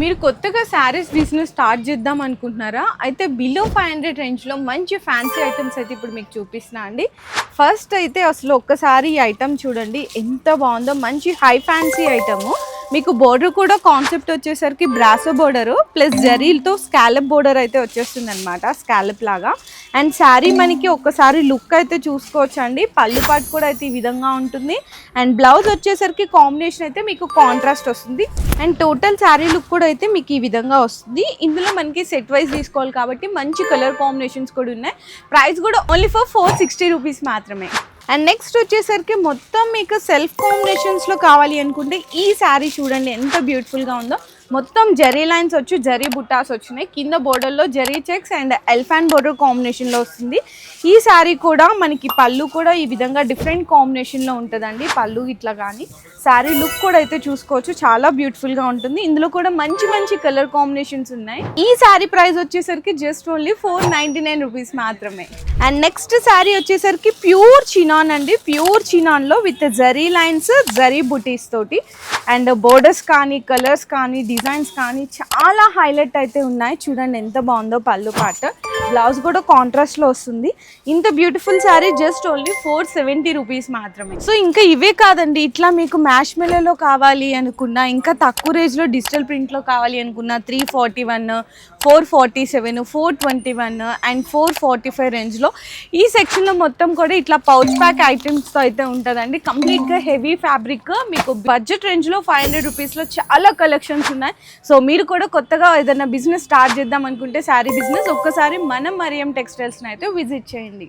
మీరు కొత్తగా saris business start చేద్దాం అనుకుంటున్నారా? అయితే బిలో 500 రేంజ్లో మంచి ఫ్యాన్సీ ఐటమ్స్ అయితే ఇప్పుడు మీకు చూపిస్తున్నా అండి. ఫస్ట్ అయితే అసలు ఒక్కసారి ఈ ఐటమ్ చూడండి ఎంత బాగుందో. మంచి హై ఫ్యాన్సీ ఐటము. మీకు బోర్డర్ కూడా కాన్సెప్ట్ వచ్చేసరికి బ్రాసో బోర్డరు ప్లస్ జరీలతో స్కాలప్ బోర్డర్ అయితే వచ్చేస్తుంది అనమాట, స్కాలప్ లాగా. అండ్ శారీ మనకి ఒక్కసారి లుక్ అయితే చూసుకోవచ్చు అండి. పళ్ళు పాటు కూడా అయితే ఈ విధంగా ఉంటుంది. అండ్ బ్లౌజ్ వచ్చేసరికి కాంబినేషన్ అయితే మీకు కాంట్రాస్ట్ వస్తుంది. అండ్ టోటల్ శారీ లుక్ కూడా అయితే మీకు ఈ విధంగా వస్తుంది. ఇందులో మనకి సెట్ వైజ్ తీసుకోవాలి కాబట్టి మంచి కలర్ కాంబినేషన్స్ కూడా ఉన్నాయి. ప్రైస్ కూడా ఓన్లీ ఫర్ 460 రూపీస్ మాత్రమే. అండ్ నెక్స్ట్ వచ్చేసరికి మొత్తం మీకు సెల్ఫ్ కాంబినేషన్స్లో కావాలి అనుకుంటే ఈ శారీ చూడండి ఎంత బ్యూటిఫుల్గా ఉందో. మొత్తం జరీ లైన్స్ వచ్చి జరీ బుట్టాస్ వచ్చినాయి. కింద బోర్డర్లో zari checks and elephant border కాంబినేషన్లో వస్తుంది. ఈ శారీ కూడా మనకి పళ్ళు కూడా ఈ విధంగా డిఫరెంట్ కాంబినేషన్లో ఉంటుందండి. పళ్ళు ఇట్లా కానీ శారీ లుక్ కూడా అయితే చూసుకోవచ్చు, చాలా బ్యూటిఫుల్గా ఉంటుంది. ఇందులో కూడా మంచి మంచి కలర్ కాంబినేషన్స్ ఉన్నాయి. ఈ శారీ ప్రైస్ వచ్చేసరికి జస్ట్ ఓన్లీ 499 రూపీస్ మాత్రమే. అండ్ నెక్స్ట్ శారీ వచ్చేసరికి ప్యూర్ చినాన్ అండి. ప్యూర్ చినాన్లో విత్ జరీ లైన్స్ జరీ బుటీస్ తోటి అండ్ బోర్డర్స్ కానీ కలర్స్ కానీ డిజైన్స్ కానీ చాలా హైలైట్ అయితే ఉన్నాయి. చూడండి ఎంత బాగుందో పళ్ళు పాట. బ్లౌజ్ కూడా కాంట్రాస్ట్లో వస్తుంది. ఇంత beautiful sari just only 470 rupees మాత్రమే. సో ఇంకా ఇవే కాదండి, ఇట్లా మీకు మ్యాష్ మెలలో కావాలి అనుకున్నా, ఇంకా తక్కువ రేంజ్లో డిజిటల్ ప్రింట్లో కావాలి అనుకున్నా 341, 447, 421 అండ్ 445 రేంజ్లో ఈ సెక్షన్లో మొత్తం కూడా ఇట్లా పౌచ్ ప్యాక్ ఐటమ్స్తో అయితే ఉంటుందండి. కంప్లీట్గా హెవీ ఫ్యాబ్రిక్. మీకు బడ్జెట్ రేంజ్లో 500 రూపీస్లో చాలా కలెక్షన్స్ ఉన్నాయి. సో మీరు కూడా కొత్తగా ఏదైనా బిజినెస్ స్టార్ట్ చేద్దాం అనుకుంటే శారీ బిజినెస్ ఒక్కసారి మనం మరియం టెక్స్టైల్స్ని అయితే విజిట్ చేయండి.